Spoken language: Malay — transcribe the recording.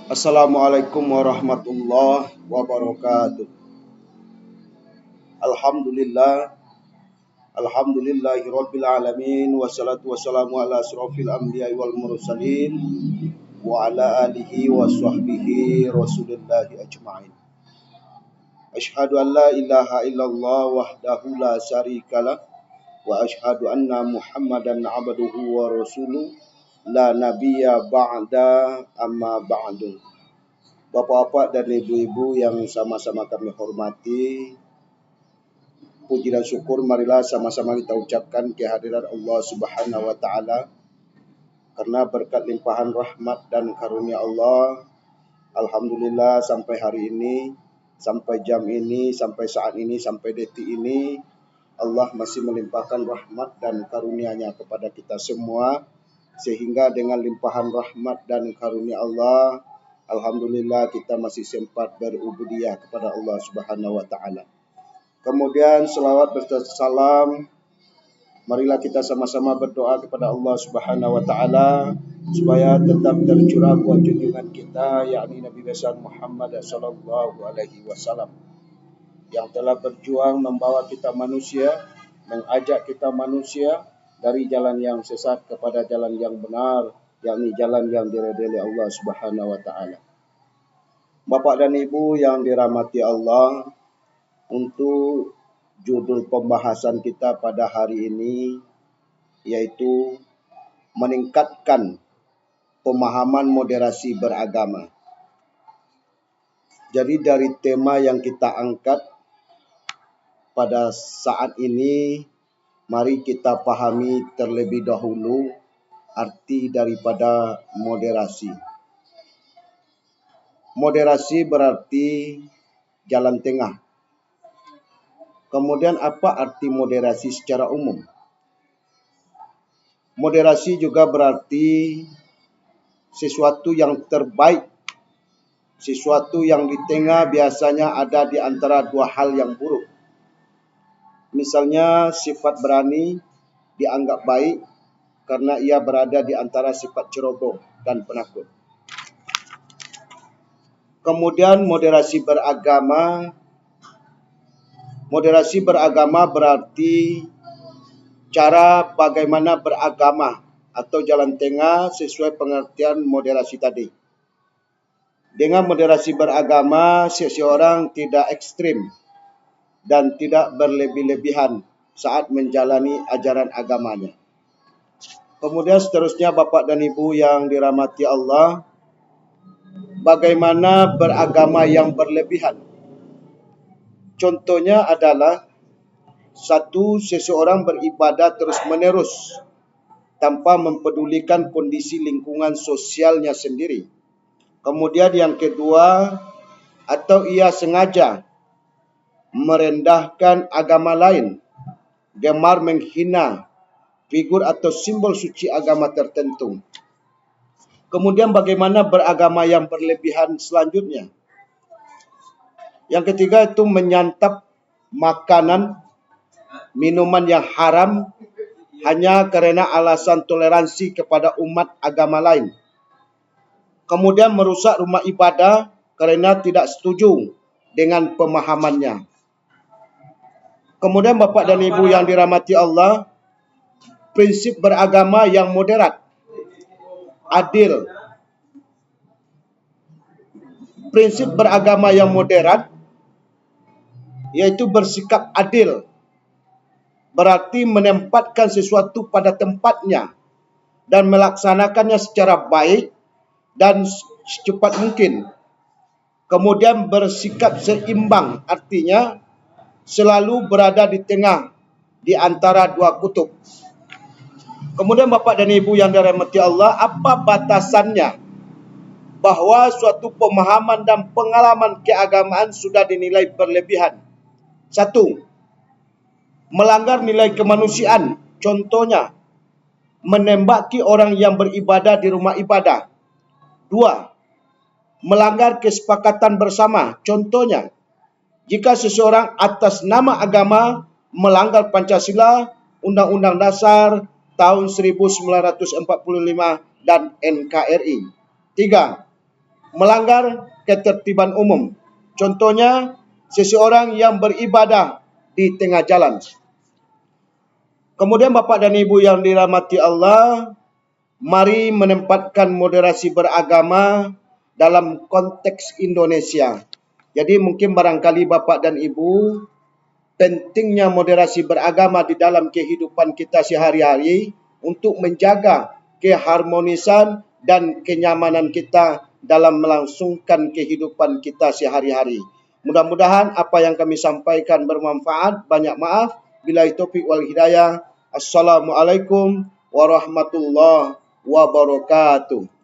Assalamualaikum warahmatullahi wabarakatuh. Alhamdulillah, alhamdulillahi rabbil alamin, wassalatu wassalamu ala asrofil anbiya wal mursalin wa ala alihi wa sahbihi rasulillahi ajma'in. Ashhadu an la ilaha illallah wahdahu la syarikalah wa ashhadu anna Muhammadan abduhu wa rasuluh la nabiyya ba'da amma ba'du. Bapak-bapak dan ibu-ibu yang sama-sama kami hormati, puji dan syukur marilah sama-sama kita ucapkan kehadiran Allah Subhanahu wa taala, karena berkat limpahan rahmat dan karunia Allah, alhamdulillah sampai hari ini, sampai jam ini, sampai saat ini, sampai detik ini, Allah masih melimpahkan rahmat dan karunia-Nya kepada kita semua, sehingga dengan limpahan rahmat dan karunia Allah, alhamdulillah kita masih sempat berubudiyah kepada Allah Subhanahu wa taala. Kemudian selawat berserta salam, marilah kita sama-sama berdoa kepada Allah Subhanahu wa taala supaya tetap tercurah buat junjungan kita, yakni Nabi besar Muhammad sallallahu alaihi wasallam, yang telah berjuang membawa kita manusia, mengajak kita manusia dari jalan yang sesat kepada jalan yang benar, yakni jalan yang diridhai Allah Subhanahu wa taala. Bapak dan Ibu yang dirahmati Allah, untuk judul pembahasan kita pada hari ini yaitu meningkatkan pemahaman moderasi beragama. Jadi dari tema yang kita angkat pada saat ini, mari kita pahami terlebih dahulu arti daripada moderasi. Moderasi berarti jalan tengah. Kemudian apa arti moderasi secara umum? Moderasi juga berarti sesuatu yang terbaik, sesuatu yang di tengah biasanya ada di antara dua hal yang buruk. Misalnya sifat berani dianggap baik karena ia berada di antara sifat ceroboh dan penakut. Kemudian moderasi beragama berarti cara bagaimana beragama atau jalan tengah sesuai pengertian moderasi tadi. Dengan moderasi beragama, seseorang tidak ekstrim dan tidak berlebih-lebihan saat menjalani ajaran agamanya. Kemudian seterusnya Bapak dan Ibu yang dirahmati Allah, bagaimana beragama yang berlebihan? Contohnya adalah seseorang beribadah terus-menerus tanpa mempedulikan kondisi lingkungan sosialnya sendiri. Kemudian yang kedua, atau ia sengaja merendahkan agama lain, gemar menghina figur atau simbol suci agama tertentu. Kemudian bagaimana beragama yang berlebihan selanjutnya? Yang ketiga itu menyantap makanan, minuman yang haram hanya karena alasan toleransi kepada umat agama lain. Kemudian merusak rumah ibadah karena tidak setuju dengan pemahamannya. Kemudian Bapak dan Ibu yang dirahmati Allah, prinsip beragama yang moderat, adil. Prinsip beragama yang moderat yaitu bersikap adil, berarti menempatkan sesuatu pada tempatnya dan melaksanakannya secara baik dan secepat mungkin. Kemudian bersikap seimbang, artinya selalu berada di tengah di antara dua kutub. Kemudian Bapak dan Ibu yang dirahmati Allah, apa batasannya bahwa suatu pemahaman dan pengalaman keagamaan sudah dinilai berlebihan? 1. Melanggar nilai kemanusiaan, contohnya menembaki orang yang beribadah di rumah ibadah. 2. Melanggar kesepakatan bersama, contohnya jika seseorang atas nama agama melanggar Pancasila, Undang-Undang Dasar tahun 1945 dan NKRI. 3. melanggar ketertiban umum. Contohnya, seseorang yang beribadah di tengah jalan. Kemudian Bapak dan Ibu yang dirahmati Allah, mari menempatkan moderasi beragama dalam konteks Indonesia. Jadi mungkin barangkali Bapak dan Ibu, pentingnya moderasi beragama di dalam kehidupan kita sehari-hari untuk menjaga keharmonisan dan kenyamanan kita dalam melangsungkan kehidupan kita sehari-hari. Mudah-mudahan apa yang kami sampaikan bermanfaat. Banyak maaf. Billahi taufiq wal hidayah. Assalamualaikum warahmatullahi wabarakatuh.